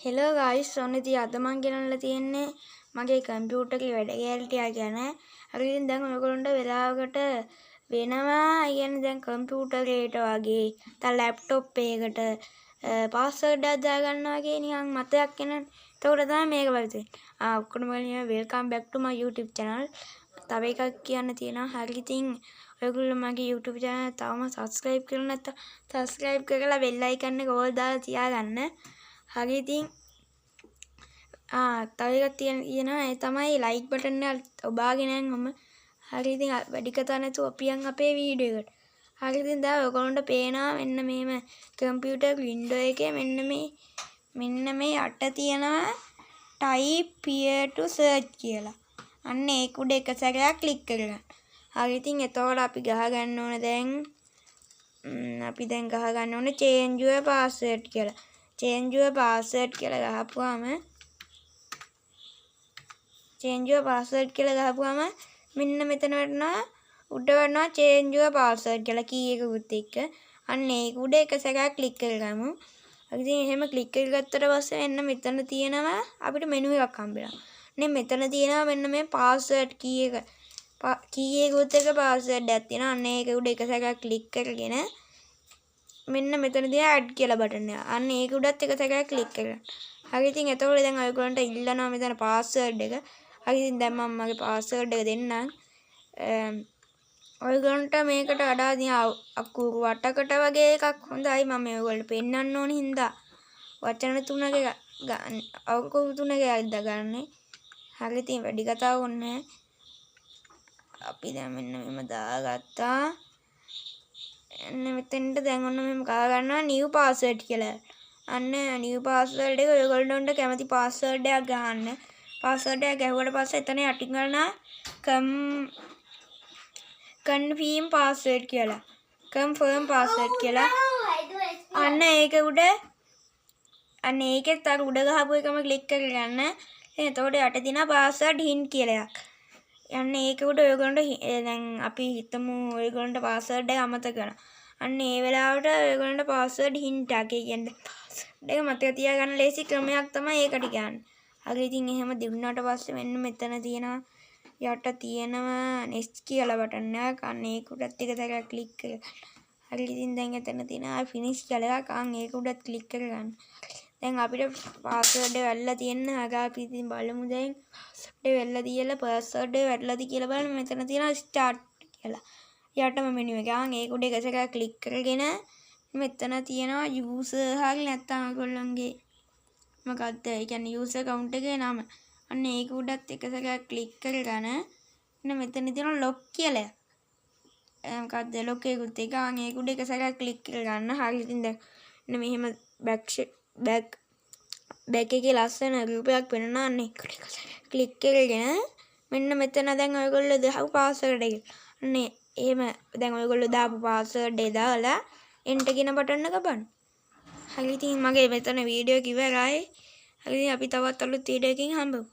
Hello guys ඔන්න ඉතින් අද මම ගෙනල්ලා තියෙන්නේ මගේ කම්පියුටරේ වැඩ කැලටියක් ගැන. හරි ඉතින් දැන් ඔයගොල්ලන්ට වෙලාවකට වෙනවා කියන්නේ දැන් කම්පියුටරේට වගේ තව ලැප්ටොප් එකකට පාස්වර්ඩ් එකක් දාගන්නවා වගේ නිකන් මතයක් එනනේ. එතකොට තමයි මේක බලන්නේ. ඔක්කොම වෙල්කම් බෑක් ටු මයි YouTube channel. තව එකක් කියන්න තියෙනවා. හරි ඉතින් ඔයගොල්ලෝ මගේ YouTube channel තවම subscribe කරලා නැත්නම් subscribe කරලා bell icon එක ඕල් දාලා තියාගන්න. හරි ඉතින් තව එකක් තියෙනවා ඒ තමයි like button එක ඔබාගෙන යන්නම. හරි ඉතින් වැඩි කතා නැතුව අපි යන් අපේ වීඩියෝ එකට. හරි ඉතින් දැන් ඔයගොල්ලන්ට පේනවා මෙන්න මේම කම්පියුටර් වින්ඩෝ එකේ මෙන්න මේ යට තියෙනවා type here to search කියලා. අන්න ඒක උඩ එක සැරයක් ක්ලික් කරගන්න. හරි ඉතින් එතකොට අපි ගහ ගන්න ඕනේ දැන් ගහ ගන්න ඕනේ change your password කියලා. change your password කියලා ගහපුවාම මෙන්න මෙතන වටනවා උඩ වටනවා change your password කියලා කී එකකුත් එක්ක. අන්න ඒක උඩ එක සැරයක් ක්ලික් කරගමු. ඉතින් එහෙම ක්ලික් කරගත්තට පස්සේ මෙන්න මෙතන තියෙනවා අපිට මෙනු එකක් හම්බෙනවා. මෙතන තියෙනවා මෙන්න මේ password කී එකකුත් එක්ක password එකක් තියෙනවා. අන්න ඒක උඩ එක සැරයක් ක්ලික් කරගෙන මෙන්න මෙතන තියෙන add කියලා බටන් එක. අන්න ඒක උඩත් එක සැරයක් ක්ලික් කරගන්න. හරි ඉතින් එතකොට දැන් ඔයගොල්ලන්ට ඉල්ලනවා මෙතන password එක. හරි ඉතින් දැන් මම මගේ password එක දෙන්නම්. ඔයගොල්ලන්ට මේකට වඩා අකුරු 8කට වගේ එකක් හොඳයි. මම ඔයගොල්ලන්ට පෙන්වන්න ඕන හින්දා වචන 3ක අකුරු 3ක දාගන්නේ. හරි ඉතින් වැඩි කතාවක් ඕනේ. අපි දැන් මෙන්න මෙහෙම දාගත්තා. එන්න මෙතෙන්ට දැන් ඔන්න මෙහෙම ගා ගන්නවා new password කියලා. අන්න new password එක ඔයගොල්ලන්ට කැමති password එකක් ගහන්න. password එක ගැහුවට පස්සේ එතන යටින් ගන්නවා confirm password කියලා. confirm password කියලා. අන්න ඒක උඩ ඒකෙත් අර උඩ ගහපු එකම ක්ලික් කරගන්න. එතකොට යට තියෙනවා password hint කියලා එකක්. යන්න ඒක උඩ ඔයගොල්ලන්ට දැන් අපි හිතමු ඔයගොල්ලන්ට password එක අමතක කරනවා. අන්න ඒ වෙලාවට ඔයගොල්ලන්ට password hint එකක් කියන්නේ password එක මතක තියාගන්න ලේසි ක්‍රමයක් තමයි ඒකට කියන්නේ. හරි ඉතින් එහෙම දිනුනාට පස්සේ මෙන්න මෙතන තියෙනවා යට තියෙනවා next කියලා බටන් එකක්. අන්න ඒක උඩත් එක සැරයක් ක්ලික් කරගන්න. හරි ඉතින් දැන් එතන තියෙනවා finish කියලා එකක්. අන්න ඒක උඩත් ක්ලික් කරගන්න. දැන් අපිට password එක වැල්ලා තියෙන හරි අපි ඉතින් බලමු දැන් password එක වැල්ලා තියලා password එක වැටලාද කියලා බලමු. මෙතන තියෙනවා start කියලා. යටම මෙනු එක. අන්න ඒක උඩ එක සැරයක් ක්ලික් කරගෙන මෙතන තියෙනවා user හරි නැත්නම් ඔයගොල්ලන්ගේ මොකක්ද ඒ කියන්නේ user account එකේ නම. අන්න ඒක උඩත් එක සැරයක් ක්ලික් කරගෙන මෙතන තියෙනවා lock කියලා. මොකක්ද lock එකකුත් එක. අන්න ඒක උඩ එක සැරයක් ක්ලික් කරගන්න. හරි ඉතින් දැන් මෙහෙම back එකේ ලස්සන රූපයක් පෙනෙනවා. අන්න ඒක එක සැරයක් ක්ලික් කරගෙන මෙන්න මෙතන දැන් ඔයගොල්ලෝ දාපු password එක. අන්න එහෙම දැන් ඔයගොල්ලෝ දාපු password එක දාලා enter කියන බටන් එක බන්න. හරි ඉතින් මගේ මෙතන වීඩියෝ එක ඉවරයි. හරි අපි තවත් අලුත් වීඩියෝ එකකින් හම්බෙමු.